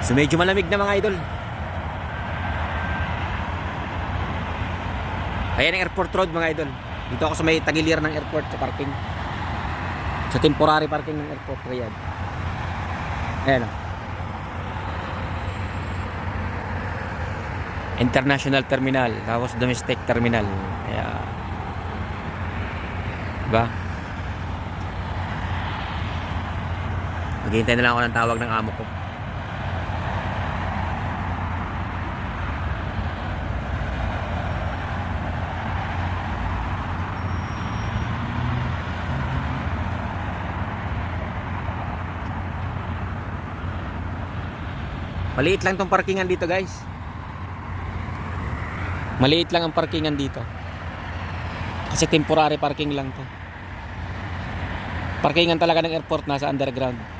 So medyo malamig na mga idol. Ayan ang airport road mga idol. Dito ako sa may tagiliran ng airport sa parking. Sa temporary parking ng airport Riyadh. Ayan o. International terminal, tapos domestic terminal. Kaya diba? Maghihintay na lang ako ng tawag ng amo ko. Maliit lang tong parkingan dito guys. Maliit lang ang parkingan dito. Kasi temporary parking lang to. Parkingan talaga ng airport nasa underground.